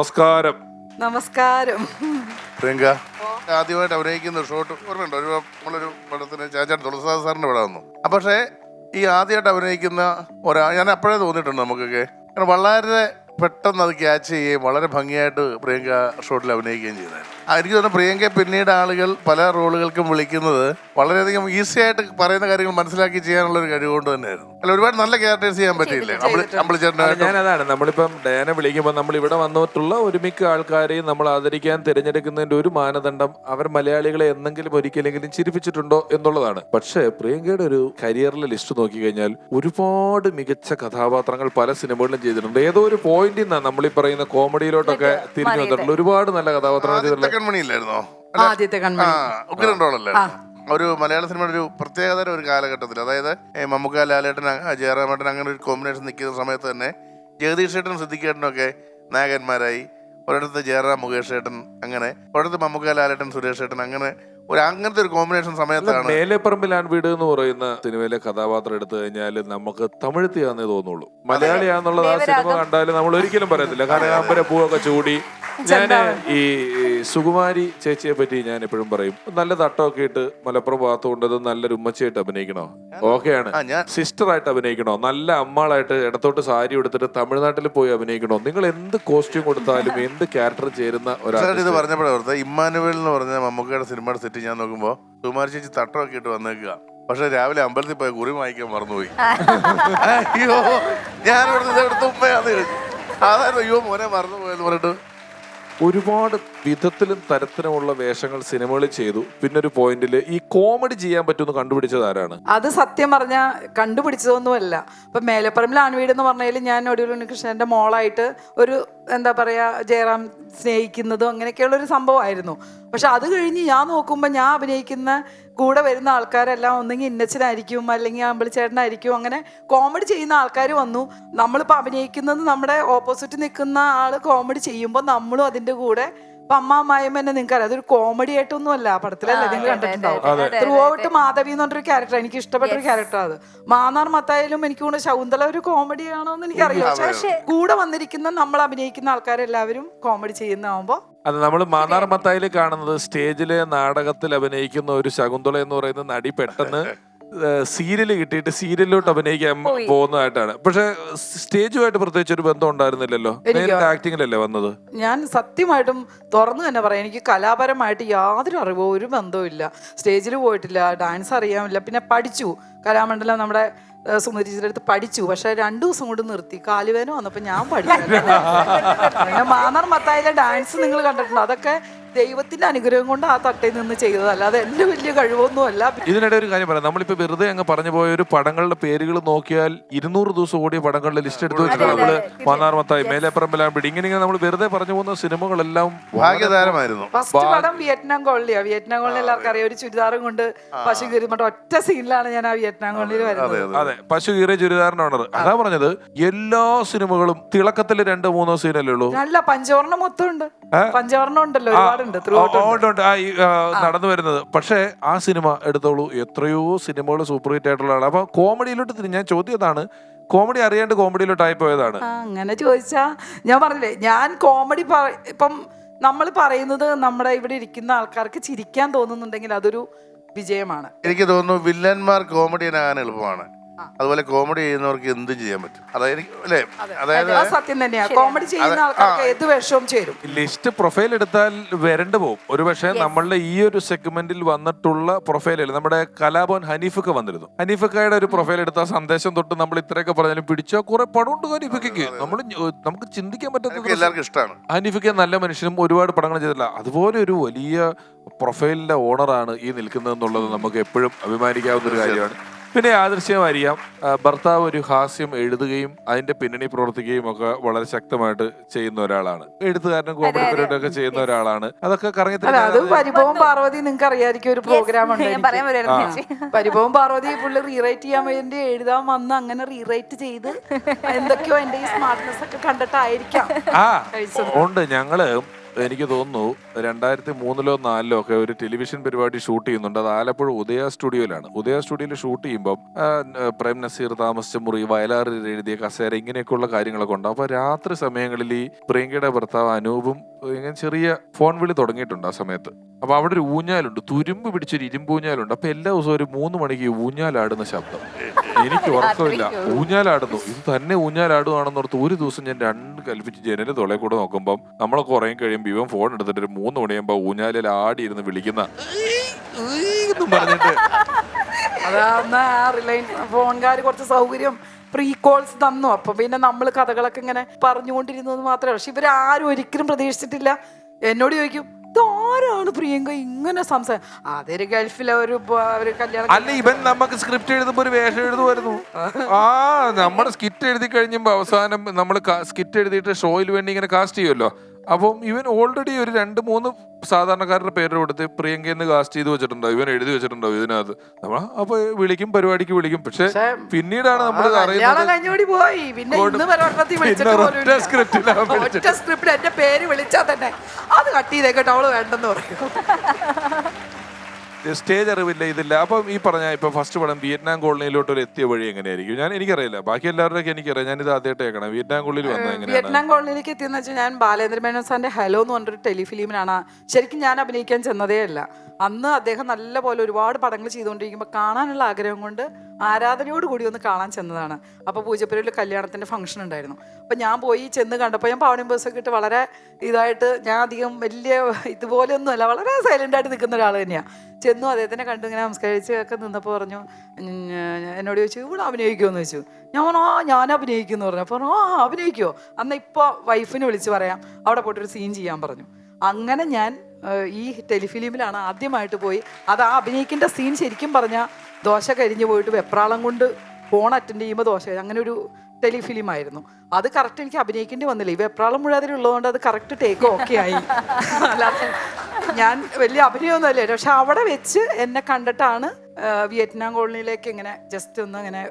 നമസ്കാരം. നമസ്കാരം. പ്രിയങ്ക ആദ്യമായിട്ട് അഭിനയിക്കുന്ന ഷോട്ട് ഓർമ്മയുണ്ടോ? നമ്മളൊരു പടത്തിന് ചാച്ചാൻ തുളസിദാസ് സാറിന്റെ പടം വന്നു. പക്ഷേ ഈ ആദ്യമായിട്ട് അഭിനയിക്കുന്ന ഞാൻ അപ്പോഴേ തോന്നിയിട്ടുണ്ട് നമുക്കൊക്കെ വളരെ പെട്ടെന്ന് അത് ക്യാച്ച് ചെയ്യുകയും വളരെ ഭംഗിയായിട്ട് പ്രിയങ്ക ഷോട്ടിൽ അഭിനയിക്കുകയും ചെയ്തായിരുന്നു. എനിക്ക് തോന്നുന്നു പ്രിയങ്ക പിന്നീട് ആളുകൾ പല റോളുകൾക്കും വിളിക്കുന്നത് വളരെയധികം ഈസി ആയിട്ട് പറയുന്ന കാര്യങ്ങൾ മനസ്സിലാക്കി ചെയ്യാനുള്ള ഒരു കഴിവ് കൊണ്ട് തന്നെയായിരുന്നു. അല്ല, ഒരുപാട് നല്ല ക്യാരക്ടേഴ്സ് ചെയ്യാൻ പറ്റിയില്ലേ ഞാനതാണ് നമ്മളിപ്പം ഡയനെ വിളിക്കുമ്പോൾ നമ്മൾ ഇവിടെ വന്നിട്ടുള്ള ഒരുമിക്ക ആൾക്കാരെയും നമ്മൾ ആദരിക്കാൻ തിരഞ്ഞെടുക്കുന്നതിന്റെ ഒരു മാനദണ്ഡം അവർ മലയാളികളെ എന്തെങ്കിലും ഒരിക്കലെങ്കിലും ചിരിപ്പിച്ചിട്ടുണ്ടോ എന്നുള്ളതാണ്. പക്ഷേ പ്രിയങ്കയുടെ ഒരു കരിയറിലെ ലിസ്റ്റ് നോക്കിക്കഴിഞ്ഞാൽ ഒരുപാട് മികച്ച കഥാപാത്രങ്ങൾ പല സിനിമകളിലും ചെയ്തിട്ടുണ്ട്. ഏതോ ഒരു പോയിന്റിൽ നിന്നാണ് നമ്മൾ ഈ പറയുന്ന കോമഡിയിലോട്ടൊക്കെ തിരിഞ്ഞു വന്നിട്ടുള്ള ഒരുപാട് നല്ല കഥാപാത്രങ്ങൾ ചെയ്തിട്ടുള്ള ഒരു മലയാള സിനിമയുടെ ഒരു പ്രത്യേകതര ഒരു കാലഘട്ടത്തിൽ, അതായത് മമ്മൂക്ക, ലാലേട്ടൻ, ജയറാമേട്ടൻ അങ്ങനെ ഒരു കോമ്പിനേഷൻ നിൽക്കുന്ന സമയത്ത് തന്നെ ജഗദീഷ് ഏട്ടനും സിദ്ദിഖ് ഏട്ടനും ഒക്കെ നായകന്മാരായി. ഒരിടത്ത് ജയറാം, മുകേഷ് ഏട്ടൻ, അങ്ങനെ ഒരിടത്ത് മമ്മൂക്ക, ലാലേട്ടൻ, സുരേഷ് ഏട്ടൻ, അങ്ങനെ അങ്ങനത്തെ ഒരു കോമ്പിനേഷൻ സമയത്താണ്. മേലെപ്പറമ്പിലാൻ വീട് എന്ന് പറയുന്ന സിനിമയിലെ കഥാപാത്രം എടുത്തു കഴിഞ്ഞാൽ നമുക്ക് തമിഴ്ത്തിയാന്നേ തോന്നുള്ളൂ. മലയാളിയാന്നുള്ളത് ആ സിനിമ കണ്ടാലും നമ്മൾ ഒരിക്കലും പറയത്തില്ല. കനകാമ്പര പൂവൊക്കെ ചൂടി. ഞാൻ ഈ സുകുമാരി ചേച്ചിയെ പറ്റി ഞാൻ എപ്പോഴും പറയും, നല്ല തട്ടമൊക്കെ ഇട്ട് മലപ്പുറം ഭാഗത്ത് കൊണ്ടത് നല്ലൊരു ഉമ്മച്ചയായിട്ട് അഭിനയിക്കണോ? ഓക്കെയാണ്. സിസ്റ്ററായിട്ട് അഭിനയിക്കണോ? നല്ല അമ്മാളായിട്ട് ഇടത്തോട്ട് സാരി എടുത്തിട്ട് തമിഴ്നാട്ടിൽ പോയി അഭിനയിക്കണോ? നിങ്ങൾ എന്ത് കോസ്റ്റ്യൂം കൊടുത്താലും എന്ത് ക്യാരക്ടർ ചേരുന്ന ഒരാൾ. ഇത് പറഞ്ഞപ്പോഴത്തെ ഇമ്മാനുവൽ എന്ന് പറഞ്ഞ മമ്മൂക്കയുടെ സിനിമയുടെ സെറ്റ് ഞാൻ നോക്കുമ്പോ സുകുമാരി ചേച്ചി തട്ടമൊക്കെ ഇട്ട് വന്നേക്കുക. പക്ഷെ രാവിലെ അമ്പലത്തിൽ പോയി കുറി വാങ്ങിക്കാൻ മറന്നുപോയി. അയ്യോ, ഞാനിവിടുത്തെ എടുത്ത ഉമ്മയാന്ന് ചോദിച്ചു. അതായത് അയ്യോ മോനെ മറന്നുപോയെന്ന് പറഞ്ഞിട്ട് ഒരുപാട് വിധത്തിലും തരത്തിലുമുള്ള വേഷങ്ങൾ സിനിമകളിൽ ചെയ്തു. പിന്നെ ഒരു പോയിന്റിൽ ഈ കോമഡി ചെയ്യാൻ പറ്റുമെന്ന് കണ്ടുപിടിച്ചത് ആരാണ്? അത് സത്യം പറഞ്ഞാൽ കണ്ടുപിടിച്ചതൊന്നുമല്ല. ഇപ്പൊ മേലപ്പറമ്പിൽ ആൺവീട് എന്ന് പറഞ്ഞാൽ ഞാൻ ഒടുവിൽ ഉണ്ണികൃഷ്ണന്റെ മോളായിട്ട് ഒരു എന്താ പറയാ ജയറാം സ്നേഹിക്കുന്നതും അങ്ങനെയൊക്കെയുള്ള ഒരു സംഭവമായിരുന്നു. പക്ഷെ അത് കഴിഞ്ഞ് ഞാൻ നോക്കുമ്പോൾ ഞാൻ അഭിനയിക്കുന്ന കൂടെ വരുന്ന ആൾക്കാരെല്ലാം ഒന്നെങ്കിൽ ഇന്നച്ചനായിരിക്കും, അല്ലെങ്കിൽ അമ്പിളിച്ചേട്ടനായിരിക്കും. അങ്ങനെ കോമഡി ചെയ്യുന്ന ആൾക്കാർ വന്നു. നമ്മളിപ്പോൾ അഭിനയിക്കുന്നത് നമ്മുടെ ഓപ്പോസിറ്റ് നിൽക്കുന്ന ആൾ കോമഡി ചെയ്യുമ്പോൾ നമ്മളും അതിൻ്റെ കൂടെ. ഇപ്പൊ അമ്മാമ്മയും തന്നെ നിങ്ങൾക്കറിയാം, അതൊരു കോമഡി ആയിട്ടൊന്നും അല്ല, പടത്തിലല്ലേ നിങ്ങൾ കണ്ടിട്ടുണ്ടാവും. ത്രൂ ഔട്ട് മാധവി എന്ന് പറഞ്ഞൊരു ക്യാരക്ടർ എനിക്ക് ഇഷ്ടപ്പെട്ട ഒരു ക്യാരക്ടർ. അത് മാന്നാർ മത്തായാലും എനിക്ക് കൂടെ ശകുന്തള ഒരു കോമഡി ആണോ എന്ന് എനിക്കറിയാം. പക്ഷെ കൂടെ വന്നിരിക്കുന്ന നമ്മൾ അഭിനയിക്കുന്ന ആൾക്കാരെല്ലാവരും കോമഡി ചെയ്യുന്നതാകുമ്പോ അത് നമ്മൾ മാന്നാർ മത്തായിൽ കാണുന്നത് സ്റ്റേജിലെ നാടകത്തിൽ അഭിനയിക്കുന്ന ഒരു ശകുന്തള എന്ന് പറയുന്ന നടി പെട്ടെന്ന് സീരിയൽ കിട്ടിയിട്ട് സീരിയലിലോട്ട് അഭിനയിക്കാൻ പോകുന്നതായിട്ടാണ്. പക്ഷെ സ്റ്റേജുമായിട്ട് പ്രത്യേകിച്ച് ഒരു ബന്ധം ഉണ്ടായിരുന്നില്ലല്ലോ. നേരിട്ട് ആക്ടിങ്ങിലല്ലേ വന്നത്? ഞാൻ സത്യമായിട്ടും തുറന്നു തന്നെ പറയാം, എനിക്ക് കലാപരമായിട്ട് യാതൊരു അറിവോ ഒരു ബന്ധവും ഇല്ല. സ്റ്റേജിൽ പോയിട്ടില്ല, ഡാൻസ് അറിയാമില്ല. പിന്നെ പഠിച്ചു കലാമണ്ഡലം നമ്മുടെ സുമതിയുടെ അടുത്ത് പഠിച്ചു. പക്ഷെ 2 ദിവസം കൊണ്ട് നിർത്തി, കാലുവേദന വന്നപ്പോ ഞാൻ പഠിച്ചു. പിന്നെ മാന്നാർ മത്തായിലെ ഡാൻസ് നിങ്ങൾ കണ്ടിട്ടുണ്ടോ? അതൊക്കെ ദൈവത്തിന്റെ അനുഗ്രഹം കൊണ്ട് ആ തട്ടയിൽ നിന്ന് ചെയ്തതല്ല, അത് എന്റെ വലിയ കഴിവൊന്നും അല്ല. ഇതിനിടെ ഒരു കാര്യം പറയാം, നമ്മളിപ്പോ വെറുതെ അങ്ങ് പറഞ്ഞു പോയ ഒരു പടങ്ങളുടെ പേരുകൾ നോക്കിയാൽ 200 ദിവസം ഓടിയ പടങ്ങളുടെ ലിസ്റ്റ് എടുത്ത് വെച്ചിട്ട് നമ്മള് മാന്നാർ മത്തായി, മേലെപ്പറമ്പിലാൻ വീട്, ഇങ്ങനെ നമ്മൾ വെറുതെ പറഞ്ഞു പോകുന്ന സിനിമകളെല്ലാം ഭാഗ്യതാരമായിരുന്നു. ഫസ്റ്റ് പടം വിയറ്റ്നാം കോളനിയാ. വിയറ്റ്നാം കോളനി എല്ലാവർക്കും അറിയാം. ഒരു ചുരിദാറും കൊണ്ട് പശു കീറി ഒറ്റ സീനിലാണ് ഞാൻ ആ വിയറ്റ്നാം കോളനിയിൽ വരുന്നത്. അതെ, പശു കീറിയ ചുരിദാറിന്റെ ഓണർ. അതാ പറഞ്ഞത്, എല്ലാ സിനിമകളും തിളക്കത്തില് 2-3 സീനല്ലേ ഉള്ളൂ. നല്ല പഞ്ചവർണ്ണം മൊത്തം ഉണ്ട്. പഞ്ചവർണ്ണം ഉണ്ടല്ലോ, നടന്നു വരുന്നത്. പക്ഷേ ആ സിനിമ എടുത്തോളൂ, എത്രയോ സിനിമകൾ സൂപ്പർ ഹിറ്റ് ആയിട്ടുള്ളതാണ്. അപ്പൊ കോമഡിയിലോട്ട് ഞാൻ ചോദ്യതാണ്, കോമഡി അറിയാണ്ട് കോമഡിയിലോട്ടായി പോയതാണ്. അങ്ങനെ ചോദിച്ചാ ഞാൻ പറഞ്ഞില്ലേ, ഞാൻ കോമഡി ഇപ്പം നമ്മൾ പറയുന്നത് നമ്മുടെ ഇവിടെ ഇരിക്കുന്ന ആൾക്കാർക്ക് ചിരിക്കാൻ തോന്നുന്നുണ്ടെങ്കിൽ അതൊരു വിജയമാണ്. എനിക്ക് തോന്നുന്നു വില്ലന്മാർ കോമഡിയനാകാൻ എളുപ്പമാണ്. അതുപോലെ കോമഡി ചെയ്യുന്നവർക്ക് എന്തും ചെയ്യാൻ പറ്റും. അതായത് സത്യം തന്നെയാ, കോമഡി ചെയ്യുന്ന ആൾക്കാർക്ക് ഏത് വേഷവും ചേരും. ലിസ്റ്റ് പ്രൊഫൈൽ എടുത്താൽ വരണ്ടു പോകും. ഒരു പക്ഷേ നമ്മളുടെ ഈ ഒരു സെഗ്മെന്റിൽ വന്നിട്ടുള്ള പ്രൊഫൈലുകൾ, നമ്മുടെ കലാഭവൻ ഹനീഫൊക്കെ വന്നിരുന്നു. ഹനീഫക്കയുടെ ഒരു പ്രൊഫൈൽ എടുത്ത സന്ദേശം തൊട്ട് നമ്മൾ ഇത്രയൊക്കെ പറഞ്ഞാലും പിടിച്ച കുറെ പടമുണ്ട് ഹനീഫയ്ക്ക്. നമുക്ക് ചിന്തിക്കാൻ പറ്റുന്ന എല്ലാവർക്കും ഇഷ്ടമാണ്. ഹനീഫയ്ക്ക് നല്ല മനുഷ്യനും ഒരുപാട് പടങ്ങൾ ചെയ്തില്ല. അതുപോലെ ഒരു വലിയ പ്രൊഫൈലിന്റെ ഓണറാണ് ഈ നിൽക്കുന്നതെന്നുള്ളത് നമുക്ക് എപ്പോഴും അഭിമാനിക്കാവുന്ന ഒരു കാര്യമാണ്. പിന്നെ യാദൃശ്യമായിരിക്കാം, ഭർത്താവ് ഒരു ഹാസ്യം എഴുതുകയും അതിന്റെ പിന്നണി പ്രവർത്തിക്കുകയും ഒക്കെ വളരെ ശക്തമായിട്ട് ചെയ്യുന്ന ഒരാളാണ്. എഴുത്തുകാരനും കോമഡി പരിപാടി ഒക്കെ ചെയ്യുന്ന ഒരാളാണ്. അതൊക്കെ പരിഭവം പാർവതി നിങ്ങൾക്ക് അറിയാമായിരിക്കും, ഒരു പ്രോഗ്രാം ഉണ്ട്. പരിഭവം പാർവതി പുള്ളി റീറൈറ്റ് ചെയ്യാൻ വേണ്ടി എഴുതാൻ വന്ന് അങ്ങനെ റീറൈറ്റ് ചെയ്ത് എന്തൊക്കെയോ എന്റെ ഈ സ്മാർട്ട്നെസ് ഒക്കെ കണ്ടിട്ടായിരിക്കാം. ഉണ്ട്. ഞങ്ങള് എനിക്ക് തോന്നുന്നു 2003-ലോ 2004-ലോ ഒക്കെ ഒരു ടെലിവിഷൻ പരിപാടി ഷൂട്ട് ചെയ്യുന്നുണ്ട്. അത് ആലപ്പുഴ ഉദയ സ്റ്റുഡിയോയിലാണ്. ഉദയ സ്റ്റുഡിയോയിൽ ഷൂട്ട് ചെയ്യുമ്പോൾ പ്രേം നസീർ താമസിച്ച മുറി, വയലാറിൽ എഴുതിയ കസേര, ഇങ്ങനെയൊക്കെയുള്ള കാര്യങ്ങളൊക്കെ ഉണ്ട്. അപ്പൊ രാത്രി സമയങ്ങളിൽ ഈ പ്രിയങ്കയുടെ ഭർത്താവ് അനൂപും ഇങ്ങനെ ചെറിയ ഫോൺ വിളി തുടങ്ങിയിട്ടുണ്ട് ആ സമയത്ത്. അപ്പൊ അവിടെ ഒരു ഊഞ്ഞാലുണ്ട്, തുരുമ്പ് പിടിച്ചൊരു ഇരുമ്പൂഞ്ഞാലുണ്ട്. അപ്പൊ എല്ലാ ദിവസവും ഒരു 3 മണിക്ക് ഈ ഊഞ്ഞാലാടുന്ന ശബ്ദം. എനിക്ക് ഉറക്കമില്ല, ഊഞ്ഞാലാടുന്നു. ഇത് തന്നെ ഊഞ്ഞാലാടുകയാണെന്നോർത്ത് ഒരു ദിവസം ഞാൻ 2 കൽപ്പിച്ച് ജനല് തൊളയെ കൂടെ നോക്കുമ്പോൾ നമ്മളൊക്കെ ഉറങ്ങി കഴിയുമ്പോൾ ഇവൻ ഫോൺ എടുത്തിട്ട് ഒരു 3 മണിയാകുമ്പോ ഊഞ്ഞാലിൽ ആടിയിരുന്ന് വിളിക്കുന്ന പറഞ്ഞിട്ട്. അതാ റിലയൻസ് ഫോൺകാർ കുറച്ച് സൗകര്യം പ്രീ കോൾസ് തന്നു. അപ്പൊ പിന്നെ നമ്മൾ കഥകളൊക്കെ ഇങ്ങനെ പറഞ്ഞുകൊണ്ടിരുന്നത് മാത്രമേ. പക്ഷെ ഇവരാരും ഒരിക്കലും പ്രതീക്ഷിച്ചിട്ടില്ല. എന്നോട് ചോദിക്കും, ഇതാരാണ് പ്രിയങ്ക ഇങ്ങനെ സംസാരം? അതൊരു ഗൾഫിലെ ഒരു കല്യാണം. അല്ല, ഇവൻ നമുക്ക് സ്ക്രിപ്റ്റ് എഴുതുമ്പോ ഒരു വേഷം എഴുതുമായിരുന്നു. നമ്മുടെ സ്കിറ്റ് എഴുതി കഴിഞ്ഞപ്പോ അവസാനം നമ്മൾ സ്കിറ്റ് എഴുതിയിട്ട് ഷോയിൽ വേണ്ടി ഇങ്ങനെ കാസ്റ്റ് ചെയ്യുമല്ലോ. അപ്പം ഇവൻ ഓൾറെഡി ഒരു 2-3 സാധാരണക്കാരുടെ പേര് കൊടുത്ത് പ്രിയങ്കയെന്ന് കാസ്റ്റ് ചെയ്ത് വെച്ചിട്ടുണ്ടോ, ഇവൻ എഴുതി വെച്ചിട്ടുണ്ടോ ഇതിനകത്ത്. നമ്മൾ അപ്പൊ വിളിക്കും, പരിപാടിക്ക് വിളിക്കും. പക്ഷെ പിന്നീടാണ് നമ്മൾ സ്ക്രിപ്റ്റ് എന്റെ പേര് വിളിച്ചാൽ തന്നെ അത് കട്ട് ചെയ്തേക്കട്ടെ, അവള് വേണ്ടെന്ന് പറയും. സ്റ്റേജ് അറിവില്ല, ഇതില്ല. അപ്പം ഈ പറഞ്ഞ ഇപ്പൊ ഫസ്റ്റ് പടം വിയറ്റ്നാം കോളനിയിലോട്ട് ഒരു എത്തിയ വഴി എങ്ങനെയായിരിക്കും? എനിക്കറിയില്ല, ബാക്കി എല്ലാവരുടെയൊക്കെ എനിക്കറിയാം. ഞാൻ ഇത് ആദ്യമായിട്ട് കേൾക്കണം. വിയറ്റ്നാം കോളനിയിൽ വന്നത് വിയറ്റ്നാം കോളനിയിലേക്ക് എത്തിയെന്ന് വെച്ചാൽ ഞാൻ ബാലേന്ദ്ര മേനോൻ സാറിന്റെ ഹലോ എന്ന് പറഞ്ഞൊരു ടെലിഫിലിമിനാണ് ശരിക്കും ഞാൻ അഭിനയിക്കാൻ ചെന്നതേ അല്ല. അന്ന് അദ്ദേഹം നല്ല പോലെ ഒരുപാട് പടങ്ങൾ ചെയ്തുകൊണ്ടിരിക്കുമ്പോൾ കാണാനുള്ള ആഗ്രഹം കൊണ്ട് ആരാധനയോട് കൂടി ഒന്ന് കാണാൻ ചെന്നതാണ്. അപ്പോൾ പൂജപ്പുരയിൽ കല്യാണത്തിന്റെ ഫംഗ്ഷൻ ഉണ്ടായിരുന്നു. അപ്പം ഞാൻ പോയി ചെന്ന് കണ്ടപ്പോൾ ഞാൻ പാവണി ബസ്സൊക്കെ ഇട്ട് വളരെ ഇതായിട്ട്, ഞാൻ അധികം വലിയ ഇതുപോലെയൊന്നും അല്ല, വളരെ സൈലൻ്റായിട്ട് നിൽക്കുന്ന ഒരാൾ തന്നെയാണ്. ചെന്നു അദ്ദേഹത്തിനെ കണ്ടു ഇങ്ങനെ നമസ്കരിച്ച് ഒക്കെ നിന്നപ്പോൾ പറഞ്ഞു, എന്നോട് ചോദിച്ചു, ഇവിടെ അഭിനയിക്കുമോ ചോദിച്ചു. ഞാൻ പറഞ്ഞു, ഞാൻ അഭിനയിക്കുമെന്ന് പറഞ്ഞു. അപ്പോൾ അഭിനയിക്കുമോ? അന്ന് ഇപ്പോൾ വൈഫിനെ വിളിച്ച് പറയാം, അവിടെ പോയിട്ടൊരു സീൻ ചെയ്യാൻ പറഞ്ഞു. അങ്ങനെ ഞാൻ ഈ ടെലിഫിലിമിലാണ് ആദ്യമായിട്ട് പോയി. അത് ആ അഭിനയിക്കേണ്ട സീൻ ശരിക്കും പറഞ്ഞാൽ ദോശ കരിഞ്ഞു പോയിട്ട് വെപ്രാളം കൊണ്ട് ഫോൺ അറ്റൻഡ് ചെയ്യുമ്പോൾ ദോശ, അങ്ങനെ ഒരു ടെലിഫിലിമായിരുന്നു. അത് കറക്റ്റ് എനിക്ക് അഭിനയിക്കേണ്ടി വന്നില്ല. ഈ വെപ്രാളം മുഴുവൻ ഉള്ളതുകൊണ്ട് അത് കറക്റ്റ് ടേക്ക് ഓക്കെ ആയി. അല്ലാതെ ഞാൻ വലിയ അഭിനയമൊന്നുമല്ലേ. പക്ഷെ അവിടെ വെച്ച് എന്നെ കണ്ടിട്ടാണ് വിയറ്റ്നാം കോളനിയിലേക്ക് ഇങ്ങനെ ജസ്റ്റ് ഒന്ന് ഇങ്ങനെ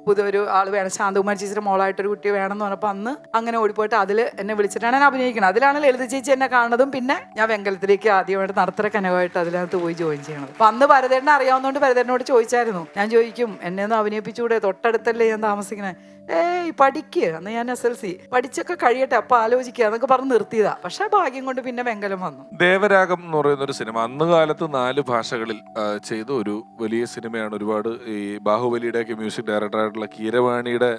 പുതിയൊരു ആൾ വേണം, ശാന്തകുമാരി ചേച്ചിയുടെ മോളായിട്ടൊരു കുട്ടി വേണമെന്ന് പറഞ്ഞപ്പോൾ അന്ന് അങ്ങനെ ഓടിപ്പോയിട്ട് അതിൽ എന്നെ വിളിച്ചിട്ടാണ് ഞാൻ അഭിനയിക്കുന്നത്. അതിലാണ് ലളിത ചേച്ചി എന്നെ കാണുന്നതും പിന്നെ ഞാൻ വെങ്കലത്തിലേക്ക് ആദ്യമായിട്ട് നടത്തര കനകമായിട്ട് അതിനകത്ത് പോയി ജോയിൻ ചെയ്യണത്. അപ്പം അന്ന് ഭരതേട്ടനെ അറിയാവുന്നതുകൊണ്ട് ഭരതേട്ടനോട് ചോദിച്ചായിരുന്നു, ഞാൻ ചോദിക്കും എന്നെ ഒന്ന് അഭിനയിപ്പിച്ചുകൂടെ, തൊട്ടടുത്തല്ലേ ഞാൻ താമസിക്കണേ. പഠിക്കുക, അന്ന് ഞാൻ SLC പഠിച്ചൊക്കെ കഴിയട്ടെ, അപ്പൊ ആലോചിക്കുക എന്നൊക്കെ പറഞ്ഞ് നിർത്തിയതാ. പക്ഷെ ഭാഗ്യം കൊണ്ട് പിന്നെ വെങ്കലം വന്നു. ദേവരാഗം എന്ന് പറയുന്ന ഒരു സിനിമ അന്ന് കാലത്ത് 4 ഭാഷകളിൽ ചെയ്ത ഒരു വലിയ സിനിമയാണ്. ഒരുപാട് ഈ ബാഹുബലിയുടെ ഒക്കെ മ്യൂസിക് ഡയറക്ടറായിട്ടുള്ള കീരവാണിയുടെ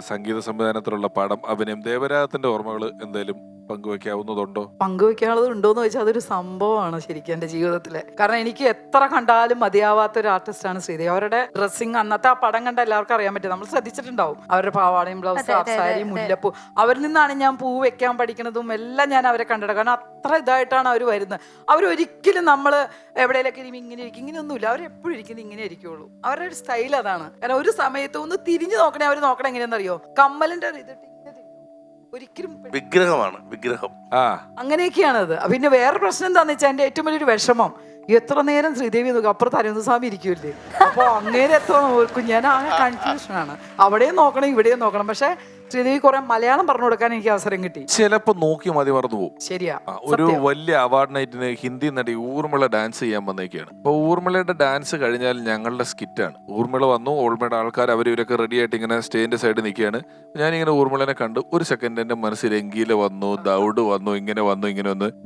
സംഗീത സംവിധാനത്തിലുള്ള പടം അഭിനയം. ദേവരാഗത്തിന്റെ ഓർമ്മകൾ എന്തെങ്കിലും പങ്കുവെക്കാവുന്നതുണ്ടോ? പങ്കുവെക്കാനുള്ളത് ഉണ്ടോന്ന് ചോദിച്ചാൽ അതൊരു സംഭവമാണ് ശരിക്കും എൻ്റെ ജീവിതത്തിലെ. കാരണം എനിക്ക് എത്ര കണ്ടാലും മതിയാവാത്ത ഒരു ആർട്ടിസ്റ്റാണ് ശ്രീദേവി. അവരുടെ ഡ്രസ്സിങ് അന്നത്തെ ആ പടം കണ്ട എല്ലാവർക്കും അറിയാൻ പറ്റും, നമ്മൾ ശ്രദ്ധിച്ചിട്ടുണ്ടാവും. അവരുടെ പാവാടയും ബ്ലൗസ്, സാരി, മുല്ലപ്പൂ, അവരിൽ നിന്നാണ് ഞാൻ പൂ വെക്കാൻ പഠിക്കുന്നതും എല്ലാം. ഞാൻ അവരെ കണ്ടിട്ട്, കാരണം അത്ര ഇതായിട്ടാണ് അവർ വരുന്നത്. അവരൊരിക്കലും നമ്മൾ എവിടെയൊക്കെ ഇങ്ങനെ ഇരിക്കും ഇങ്ങനെയൊന്നുമില്ല. അവരെപ്പോഴും ഇരിക്കുന്നത് ഇങ്ങനെ ഇരിക്കുള്ളൂ. അവരുടെ ഒരു സ്റ്റൈൽ അതാണ്. കാരണം ഒരു സമയത്ത് ഒന്ന് തിരിഞ്ഞു നോക്കണേ, അവർ നോക്കണേ എങ്ങനെയാണെന്നറിയോ, കമ്മലിന്റെ ഇതിട്ട് ഒരിക്കലും വിഗ്രഹമാണ്, വിഗ്രഹം. അങ്ങനെയൊക്കെയാണത്. പിന്നെ വേറെ പ്രശ്നം എന്താണെന്ന് വെച്ചാൽ എൻ്റെ ഏറ്റവും വലിയൊരു വിഷമം, എത്ര നേരം ശ്രീദേവി നോക്കും, അപ്പുറത്ത് അരവിന്ദസ്വാമി ഇരിക്കുമല്ലേ, അപ്പോൾ അങ്ങനെ എത്ര നോക്കും. ഞാൻ ആ കൺഫ്യൂഷനാണ്, അവിടെയും നോക്കണം ഇവിടെയും നോക്കണം. പക്ഷെ ശ്രീദേവി കുറെ മലയാളം പറഞ്ഞു കൊടുക്കാൻ എനിക്ക് അവസരം കിട്ടി. ചിലപ്പോ നോക്കി മതി മറന്നു പോകും. ശരിയാ. ഒരു വലിയ അവാർഡ് നൈറ്റിന് ഹിന്ദി നടി ഊർമിള ഡാൻസ് ചെയ്യാൻ വന്നേക്കാണ്. അപ്പൊ ഊർമിളയുടെ ഡാൻസ് കഴിഞ്ഞാൽ ഞങ്ങളുടെ സ്കിറ്റാണ്. ഊർമിള വന്നു, ഊർമിളയുടെ ആൾക്കാർ അവരൊക്കെ റെഡി ആയിട്ട് ഇങ്ങനെ സ്റ്റേജിന്റെ സൈഡിൽ നിൽക്കുകയാണ്. ഞാനിങ്ങനെ ഊർമിളനെ കണ്ടു. ഒരു സെക്കൻഡ് എന്റെ മനസ്സിൽ രംഗീല വന്നു, ദൗഡ് വന്നു, ഇങ്ങനെ വന്നു.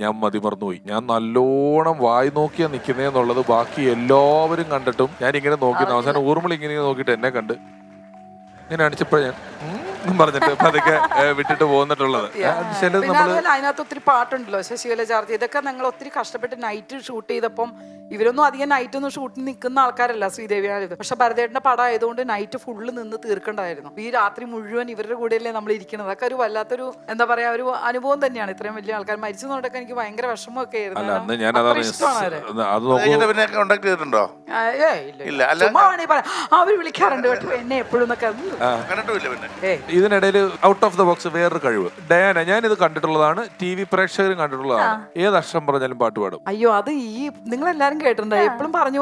ഞാൻ മതിമറന്നുപോയി. ഞാൻ നല്ലോണം വായി നോക്കിയാ നിൽക്കുന്നതെന്നുള്ളത് ബാക്കി എല്ലാവരും കണ്ടിട്ടും ഞാൻ ഇങ്ങനെ നോക്കുന്നു. അവസാനം ഊർമിള ഇങ്ങനെ നോക്കിയിട്ട് എന്നെ കണ്ട് ഇങ്ങനെ അടിച്ചപ്പോഴേ ഞാൻ പറഞ്ഞിട്ട് അതൊക്കെ വിട്ടിട്ട് പോന്നിട്ടുള്ളത്. അതിനകത്ത് ഒത്തിരി പാട്ടുണ്ടല്ലോ, ശശികല ചാർജ്, ഇതൊക്കെ ഞങ്ങൾ ഒത്തിരി കഷ്ടപ്പെട്ട് നൈറ്റ് ഷൂട്ട് ചെയ്തപ്പം ഇവരൊന്നും അധികം നൈറ്റ് ഒന്നും ഷൂട്ടിൽ നിൽക്കുന്ന ആൾക്കാരല്ല ശ്രീദേവിയാണിത്. പക്ഷെ ഭരതേട്ടന്റെ പടം ആയതുകൊണ്ട് നൈറ്റ് ഫുള്ള് നിന്ന് തീർക്കണ്ടായിരുന്നു. ഈ രാത്രി മുഴുവൻ ഇവരുടെ കൂടെയല്ലേ നമ്മൾ ഇരിക്കുന്നത്. അതൊക്കെ ഒരു വല്ലാത്തൊരു എന്താ പറയാ ഒരു അനുഭവം തന്നെയാണ്. ഇത്രയും വലിയ ആൾക്കാർ മരിച്ചതുകൊണ്ടൊക്കെ എനിക്ക് ഭയങ്കര വിഷമമൊക്കെ ആയിരുന്നു. അവര് വിളിക്കാറുണ്ട് കേട്ടോ എന്നെ എപ്പോഴും. ഇതിനിടയിൽ ഔട്ട് ഓഫ് ദ ബോക്സ് വേറൊരു കഴിവ് ഡയാന, ഞാൻ ഇത് കണ്ടിട്ടുള്ളതാണ്, TV പ്രേക്ഷകരും കണ്ടിട്ടുള്ളതാണ്. ഏത് അക്ഷരം പറഞ്ഞാലും പാട്ട് പാടും. അയ്യോ, അത് ഈ നിങ്ങളെല്ലാരും എല്ലാരും കേട്ടിട്ടുണ്ടായി. എപ്പോഴും പറഞ്ഞു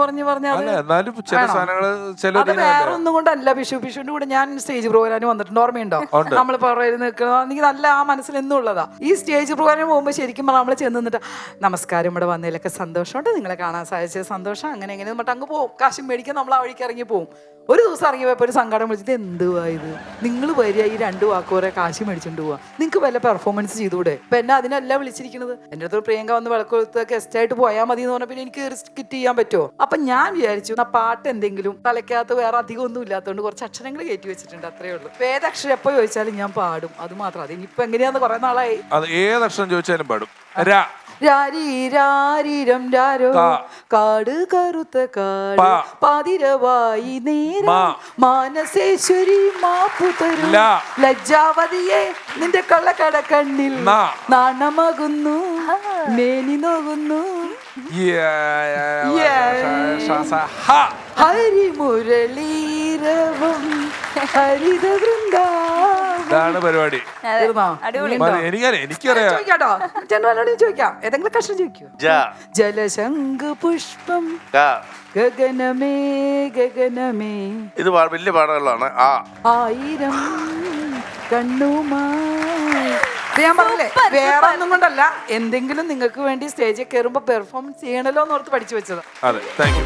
അല്ല എന്നാലും ചില സാധനങ്ങള് ചില അത് വേറെ ഒന്നും കൊണ്ടല്ല. വിഷുവിന്റെ കൂടെ ഞാൻ സ്റ്റേജ് പ്രോഗ്രാമിന് വന്നിട്ടുണ്ട്, ഓർമ്മയുണ്ടോ? നമ്മൾ പറയുന്നത് എനിക്ക് നല്ല ആ മനസ്സിൽ എന്നും ഉള്ളതാ. ഈ സ്റ്റേജ് പ്രോഗ്രാമിന് പോകുമ്പോൾ ശരിക്കും നമ്മൾ ചെന്ന് നിന്നിട്ട് നമസ്കാരം, ഇവിടെ വന്നതിലൊക്കെ സന്തോഷമുണ്ട്, നിങ്ങളെ കാണാൻ സാധിച്ചത് സന്തോഷം, അങ്ങനെ എങ്ങനെ എന്നിട്ട് അങ്ങ് പോകും. കാശും മേടിക്കാൻ നമ്മൾ ആ വഴിക്ക് ഇറങ്ങി പോകും. ഒരു ദിവസം ഇറങ്ങി പോയപ്പോൾ ഒരു സങ്കടം വിളിച്ചിട്ട് എന്തുവാ ഇത്, നിങ്ങൾ വരിക ഈ 2 വാക്കുവരെ കാശ് മേടിച്ചോണ്ട് പോവാ, നിങ്ങൾക്ക് വല്ല പെർഫോമൻസ് ചെയ്തുകൂടെ? ഇപ്പൊ എന്നെ അതിനല്ല വിളിച്ചിരിക്കുന്നത്. എൻ്റെ അടുത്ത് പ്രിയങ്ക വന്ന് വിളക്കൊടുത്ത് ഗസ്റ്റ് ആയിട്ട് പോയാൽ മതി എന്ന് പറഞ്ഞപ്പോൾ എനിക്ക് സ്കിറ്റ് ചെയ്യാൻ പറ്റുമോ? അപ്പൊ ഞാൻ വിചാരിച്ചു ആ പാട്ട് എന്തെങ്കിലും തലയ്ക്കകത്ത് വേറെ അധികം ഒന്നും ഇല്ലാത്തതുകൊണ്ട് കുറച്ച് അക്ഷരങ്ങൾ കയറ്റി വെച്ചിട്ടുണ്ട്, അത്രേ ഉള്ളൂ. ഏതക്ഷരം എപ്പോ ചോദിച്ചാലും ഞാൻ പാടും, അത് മാത്രം. അത് ഇനിയിപ്പോ എങ്ങനെയാന്ന് കുറെ നാളായി. അത് ഏതക്ഷരം ചോദിച്ചാലും പാടും. രാരീരം രാരോ കാട് കറുത്ത കാട് പാതിരവായി നേരം മാനസേശ്വരി മാപ്പു തരും ലജ്ജാവതിയെ നിന്റെ കള്ളക്കട കണ്ണിൽ നാണമകുന്നു മേനി നോകുന്നു ഹരിമുരളീരവം ഹരിത വൃന്ദാവനം പരിപാടി. എനിക്കറിയാം. ചോദിക്കാട്ടോ, ചെന്നോട് ചോദിക്കാം. ഏതെങ്കിലും കഷ്ടം ചോദിക്കൂ. ജലശംഖ് പുഷ്പം ഗഗനമേ ഗഗനമേ. ഇത് വലിയ പാടകളാണ്. ആയിരം കണ്ണുമായി. ഞാൻ പറഞ്ഞില്ലേ, വേറെ ഒന്നും കൊണ്ടല്ല, എന്തെങ്കിലും നിങ്ങൾക്ക് വേണ്ടി സ്റ്റേജിൽ കയറുമ്പോ പെർഫോമൻസ് ചെയ്യണല്ലോ എന്ന് ഓർത്ത് പഠിച്ചു വെച്ചത്. അതെ, താങ്ക് യു.